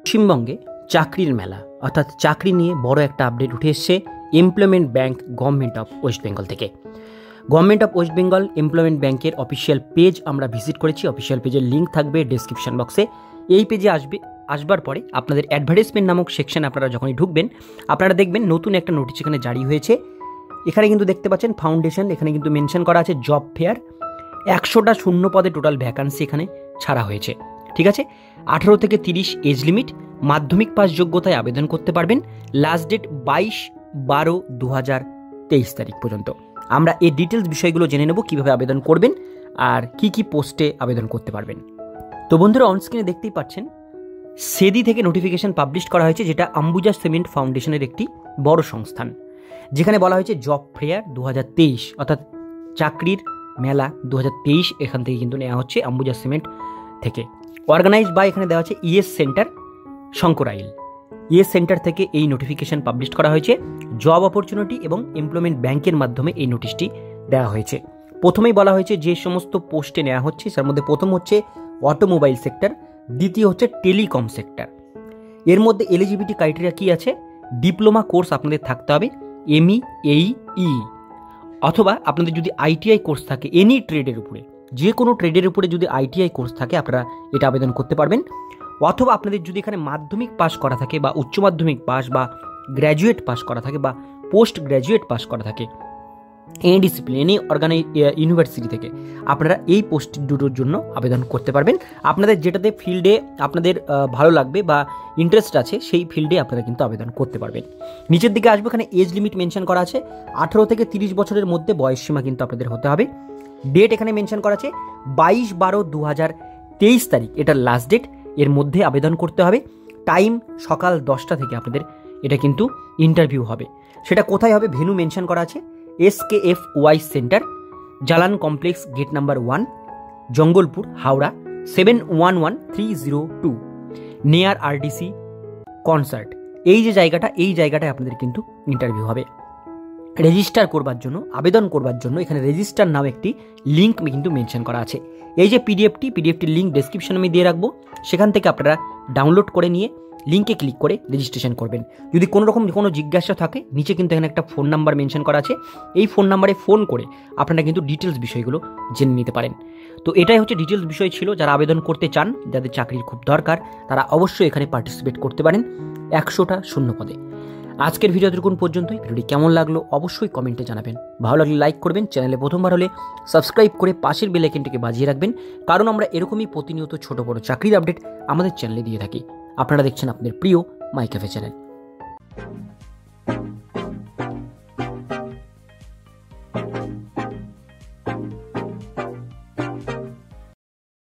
পশ্চিমবঙ্গে চাকরির মেলা অর্থাৎ চাকরি নিয়ে বড় একটা আপডেট উঠে এসছে employment bank government of West Bengal থেকে। Government of West Bengal employment ব্যাংকের অফিসিয়াল পেজ আমরা ভিজিট করেছি। অফিসিয়াল পেজের লিঙ্ক থাকবে ডেসক্রিপশন বক্সে। এই পেজে আসবার পরে আপনাদের অ্যাডভার্টাইজমেন্ট নামক সেকশন আপনারা যখনই ঢুকবেন আপনারা দেখবেন নতুন একটা নোটিশ এখানে জারি হয়েছে। এখানে কিন্তু দেখতে পাচ্ছেন ফাউন্ডেশন, এখানে কিন্তু মেনশন করা আছে জব ফেয়ার। 100টা শূন্য পদে টোটাল ভ্যাকান্সি এখানে ছাড়া হয়েছে। ঠিক আছে, 18 থেকে 30 এজ লিমিট, মাধ্যমিক পাস যোগ্যতায় আবেদন করতে পারবেন। লাস্ট ডেট 22/12/2023 তারিখ পর্যন্ত। আমরা এই ডিটেলস বিষয়গুলো জেনে নেব, কীভাবে আবেদন করবেন আর কি কি পোস্টে আবেদন করতে পারবেন। তো বন্ধুরা, অনস্ক্রিনে দেখতেই পাচ্ছেন সেদি থেকে নোটিফিকেশন পাবলিশ করা হয়েছে, যেটা আম্বুজা সিমেন্ট ফাউন্ডেশনের একটি বড় সংস্থান, যেখানে বলা হয়েছে জব ফেয়ার 2023 অর্থাৎ চাকরির মেলা 2023 এখান থেকে কিন্তু নেওয়া হচ্ছে আম্বুজা সিমেন্ট থেকে। অর্গানাইজ বাই এখানে দেওয়া আছে ইএস সেন্টার শঙ্করাইল। ইএস সেন্টার থেকে এই নোটিফিকেশন পাবলিশ করা হয়েছে। জব অপরচুনিটি এবং এমপ্লয়মেন্ট ব্যাংকের মাধ্যমে এই নোটিশটি দেওয়া হয়েছে। প্রথমেই বলা হয়েছে যে সমস্ত পোস্টে নেওয়া হচ্ছে তার মধ্যে প্রথম হচ্ছে অটোমোবাইল সেক্টর, দ্বিতীয় হচ্ছে টেলিকম সেক্টর। এর মধ্যে এলিজিবিলিটি ক্রাইটেরিয়া কি আছে? ডিপ্লোমা কোর্স আপনাদের থাকতে হবে, এমই এইই, অথবা আপনাদের যদি আইটিআই কোর্স থাকে এনি ট্রেডের উপরে, যে কোনো ট্রেডের উপরে যদি আইটিআই কোর্স থাকে আপনারা এটা আবেদন করতে পারবেন। অথবা আপনাদের যদি এখানে মাধ্যমিক পাস করা থাকে বা উচ্চ মাধ্যমিক পাস বা গ্র্যাজুয়েট পাস করা থাকে বা পোস্ট গ্র্যাজুয়েট পাস করা থাকে এনি ডিসিপ্লিন এনি ইউনিভার্সিটি থেকে, আপনারা এই পোস্ট দুটোর জন্য আবেদন করতে পারবেন। আপনাদের যেটাতে ফিল্ডে আপনাদের ভালো লাগবে বা ইন্টারেস্ট আছে সেই ফিল্ডে আপনারা কিন্তু আবেদন করতে পারবেন। নিচের দিকে আসবে, এখানে এজ লিমিট মেনশন করা আছে 18 থেকে 30 বছরের মধ্যে বয়স সীমা কিন্তু আপনাদের হতে হবে। ডেট এখানে মেনশন করা আছে 22/12/2023 তারিখ, এটা লাস্ট ডেট। এর মধ্যে আবেদন করতে হবে। টাইম সকাল 10টা থেকে আপনাদের এটা কিন্তু ইন্টারভিউ হবে। সেটা কোথায় হবে? ভেন্যু মেনশন করা আছে SKFY centre, Jalan complex, gate number 1, Jangalpur, Howrah 711302, near RDC concert. এই যে জায়গাটা, এই জায়গাটায় আপনাদের কিন্তু ইন্টারভিউ হবে। রেজিস্টার করবার জন্য, আবেদন করবার জন্য এখানে রেজিস্টার নামে একটি লিঙ্ক কিন্তু মেনশন করা আছে। এই যে পিডিএফটির লিঙ্ক ডেসক্রিপশনে আমি দিয়ে রাখবো, সেখান থেকে আপনারা ডাউনলোড করে নিয়ে লিঙ্কে ক্লিক করে রেজিস্ট্রেশন করবেন। যদি কোনো রকম কোনো জিজ্ঞাসা থাকে, নিচে কিন্তু এখানে একটা ফোন নাম্বার মেনশন করা আছে। এই ফোন নাম্বারে ফোন করে আপনারা কিন্তু ডিটেলস বিষয়গুলো জেনে নিতে পারেন। তো এটাই হচ্ছে ডিটেলস বিষয় ছিল। যারা আবেদন করতে চান, যাদের চাকরির খুব দরকার, তারা অবশ্যই এখানে পার্টিসিপেট করতে পারেন 100টা শূন্য পদে। আজকের ভিডিও এতক্ষণ পর্যন্তই। ভিডিওটি কেমন লাগলো অবশ্যই কমেন্টে জানাবেন। ভালো লাগলে লাইক করবেন, চ্যানেলে প্রথমবার হলে সাবস্ক্রাইব করে পাশের বেল আইকনটিকে বাজিয়ে রাখবেন, কারণ আমরা এরকমই প্রতিনিয়ত ছোট বড় চাকরির আপডেট আমাদের চ্যানেলে দিয়ে থাকি। আপনারা দেখছেন আপনাদের প্রিয় মাই ক্যাফে চ্যানেল।